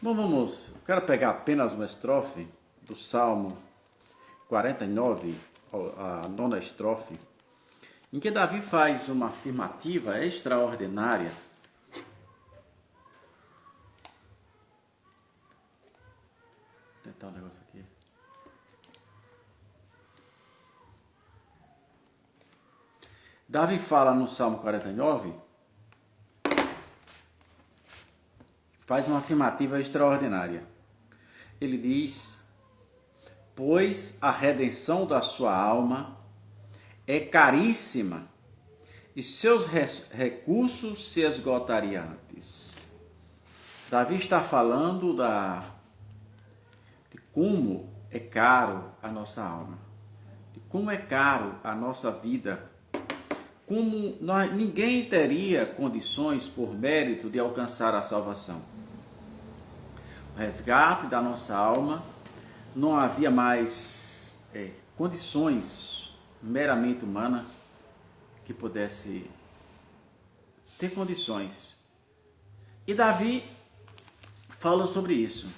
Bom, vamos. Eu quero pegar apenas uma estrofe do Salmo 49, a nona estrofe, em que Davi faz uma afirmativa extraordinária. Vou tentar um negócio aqui. Davi fala no Salmo 49, faz uma afirmativa extraordinária. Ele diz: pois a redenção da sua alma é caríssima e seus recursos se esgotariam antes. Davi está falando de como é caro a nossa alma, de como é caro a nossa vida, como ninguém teria condições por mérito de alcançar a salvação. O resgate da nossa alma, não havia mais condições meramente humanas que pudesse ter condições. E Davi fala sobre isso.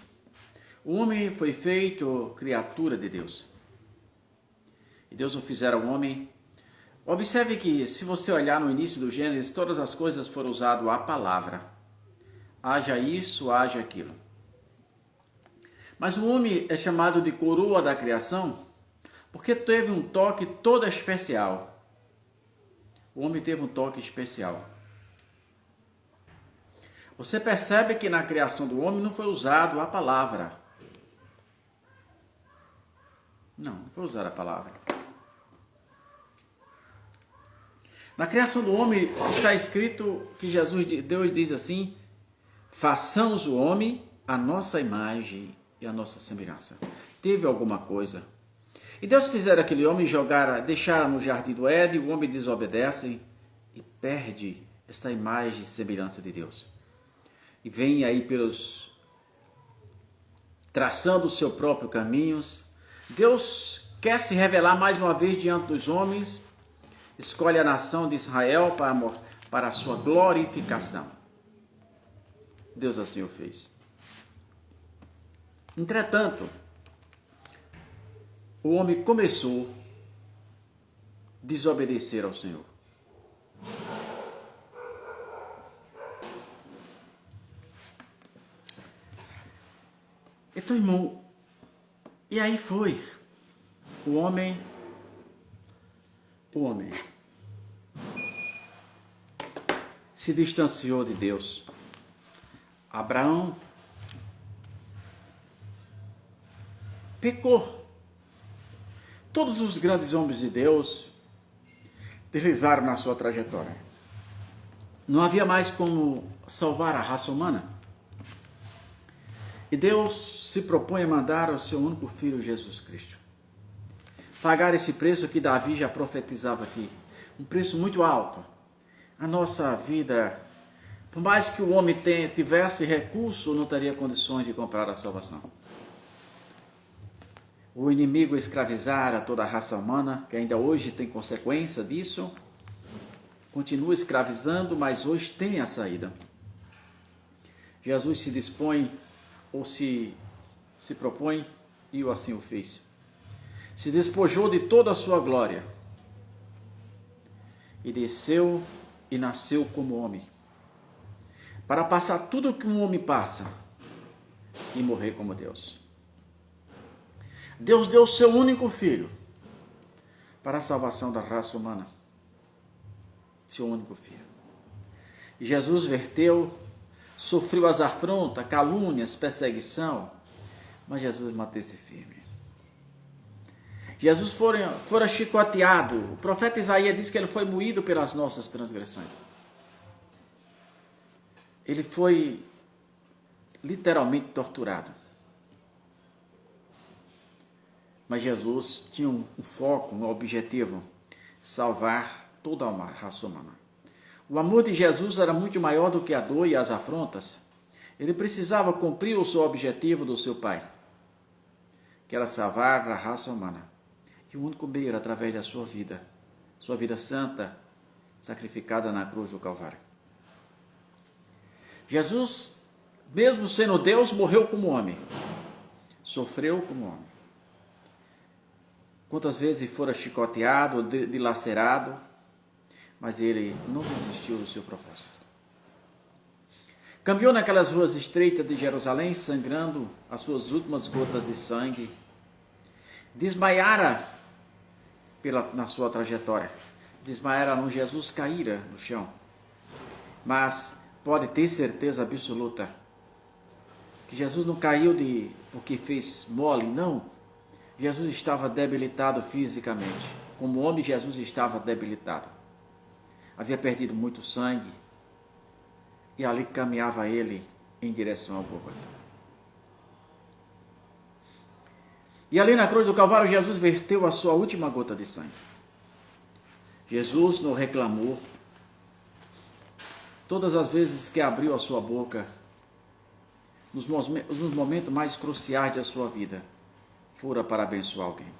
O homem foi feito criatura de Deus. E Deus o fizera um homem. Observe que, se você olhar no início do Gênesis, todas as coisas foram usadas a palavra. Haja isso, haja aquilo. Mas o homem é chamado de coroa da criação porque teve um toque todo especial. O homem teve um toque especial. Você percebe que na criação do homem não foi usado a palavra. Não foi usada a palavra. Na criação do homem está escrito que Deus diz assim: façamos o homem a nossa imagem e a nossa semelhança. Teve alguma coisa. E Deus fizera aquele homem deixar no jardim do Éden, o homem desobedece e perde esta imagem e semelhança de Deus. E vem aí traçando o seu próprio caminhos. Deus quer se revelar mais uma vez diante dos homens, escolhe a nação de Israel para a sua glorificação. Deus assim o fez. Entretanto, o homem começou a desobedecer ao Senhor. Então, irmão, e aí foi. O homem se distanciou de Deus. Abraão pecou. Todos os grandes homens de Deus deslizaram na sua trajetória. Não havia mais como salvar a raça humana. E Deus se propõe a mandar o seu único filho, Jesus Cristo, pagar esse preço que Davi já profetizava aqui. Um preço muito alto. A nossa vida, por mais que o homem tivesse recurso, não teria condições de comprar a salvação. O inimigo escravizara toda a raça humana, que ainda hoje tem consequência disso. Continua escravizando, mas hoje tem a saída. Jesus se dispõe, ou se propõe, e assim o fez. Se despojou de toda a sua glória. E desceu e nasceu como homem. Para passar tudo o que um homem passa. E morrer como Deus. Deus deu o seu único filho para a salvação da raça humana. Seu único filho. E Jesus sofreu as afrontas, calúnias, perseguição, mas Jesus manteve-se firme. Jesus fora chicoteado. O profeta Isaías diz que ele foi moído pelas nossas transgressões. Ele foi literalmente torturado. Mas Jesus tinha um foco, um objetivo: salvar toda a raça humana. O amor de Jesus era muito maior do que a dor e as afrontas. Ele precisava cumprir o seu objetivo do seu Pai, que era salvar a raça humana. E o único meio era através da sua vida santa, sacrificada na cruz do Calvário. Jesus mesmo sendo Deus, morreu como homem, sofreu como homem. Quantas vezes fora chicoteado, dilacerado, mas ele não desistiu do seu propósito. Caminhou naquelas ruas estreitas de Jerusalém, sangrando as suas últimas gotas de sangue. Desmaiara na sua trajetória. Desmaiara não, Jesus caíra no chão. Mas pode ter certeza absoluta que Jesus não caiu porque fez mole, não. Jesus estava debilitado fisicamente. Como homem, Jesus estava debilitado. Havia perdido muito sangue. E ali caminhava ele em direção ao Gólgota. E ali na cruz do Calvário, Jesus verteu a sua última gota de sangue. Jesus não reclamou. Todas as vezes que abriu a sua boca, nos momentos mais cruciais da sua vida, fora para abençoar alguém.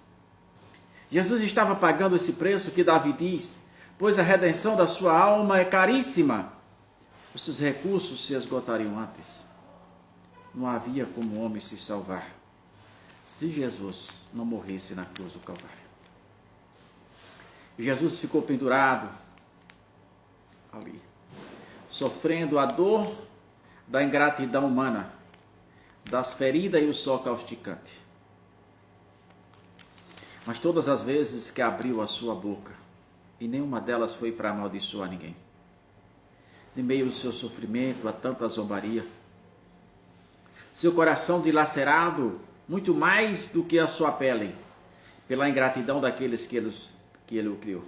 Jesus estava pagando esse preço que Davi diz, pois a redenção da sua alma é caríssima. Os seus recursos se esgotariam antes. Não havia como o homem se salvar se Jesus não morresse na cruz do Calvário. Jesus ficou pendurado ali, sofrendo a dor da ingratidão humana, das feridas e o sol causticante. Mas todas as vezes que abriu a sua boca, e nenhuma delas foi para amaldiçoar ninguém, em meio ao seu sofrimento, a tanta zombaria, seu coração dilacerado, muito mais do que a sua pele, pela ingratidão daqueles que ele o criou.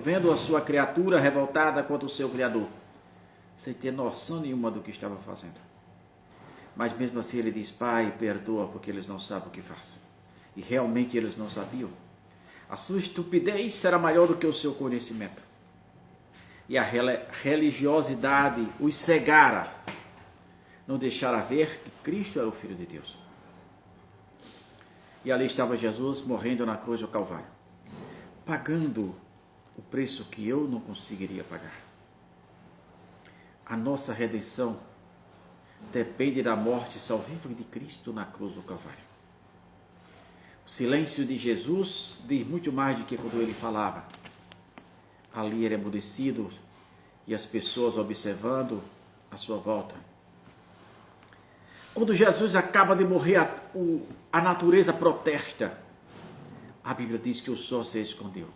Vendo a sua criatura revoltada contra o seu Criador, sem ter noção nenhuma do que estava fazendo. Mas mesmo assim ele diz, Pai, perdoa, porque eles não sabem o que fazem. E realmente eles não sabiam. A sua estupidez será maior do que o seu conhecimento. E a religiosidade os cegara, não deixara ver que Cristo era o Filho de Deus. E ali estava Jesus morrendo na cruz do Calvário, pagando o preço que eu não conseguiria pagar. A nossa redenção depende da morte salvífica de Cristo na cruz do Calvário. O silêncio de Jesus diz muito mais do que quando ele falava. Ali era emudecido e as pessoas observando a sua volta. Quando Jesus acaba de morrer, a natureza protesta. A Bíblia diz que o sol se escondeu.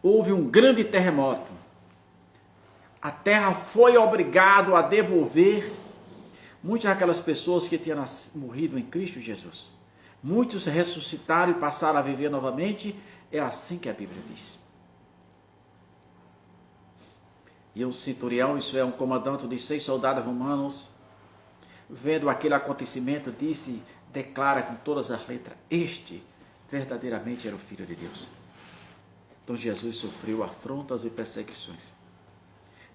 Houve um grande terremoto. A terra foi obrigada a devolver muitas daquelas pessoas que tinham morrido em Cristo Jesus. Muitos ressuscitaram e passaram a viver novamente. É assim que a Bíblia diz. E o centurião, isso é um comandante de 6 soldados romanos, vendo aquele acontecimento, declara com todas as letras, este verdadeiramente era o Filho de Deus. Então Jesus sofreu afrontas e perseguições.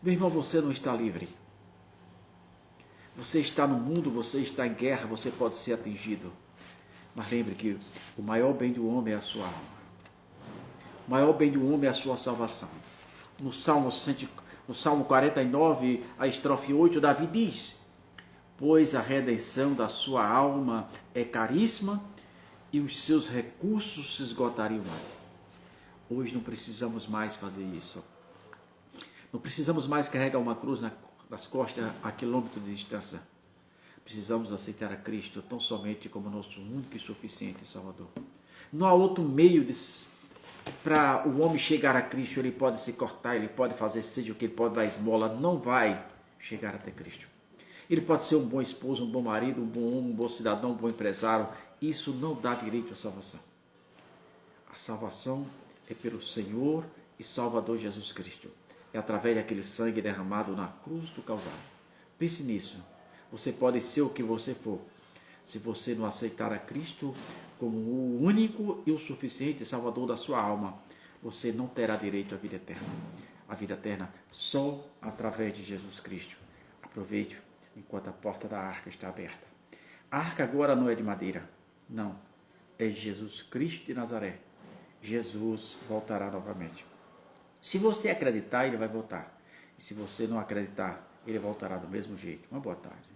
Meu irmão, você não está livre. Você está no mundo, você está em guerra, você pode ser atingido. Mas lembre que o maior bem do homem é a sua alma. O maior bem do homem é a sua salvação. No Salmo 49, a estrofe 8, Davi diz, pois a redenção da sua alma é caríssima e os seus recursos se esgotariam antes. Hoje não precisamos mais fazer isso. Não precisamos mais carregar uma cruz nas costas a quilômetros de distância. Precisamos aceitar a Cristo tão somente como nosso único e suficiente Salvador. Não há outro meio para o homem chegar a Cristo. Ele pode se cortar, ele pode fazer seja o que ele pode dar esmola, não vai chegar até Cristo. Ele pode ser um bom esposo, um bom marido, um bom homem, um bom cidadão, um bom empresário. Isso não dá direito à salvação. A salvação é pelo Senhor e Salvador Jesus Cristo. É através daquele sangue derramado na cruz do Calvário. Pense nisso. Você pode ser o que você for. Se você não aceitar a Cristo como o único e o suficiente Salvador da sua alma, você não terá direito à vida eterna. A vida eterna só através de Jesus Cristo. Aproveite enquanto a porta da arca está aberta. A arca agora não é de madeira. Não. É Jesus Cristo de Nazaré. Jesus voltará novamente. Se você acreditar, ele vai voltar. E se você não acreditar, ele voltará do mesmo jeito. Uma boa tarde.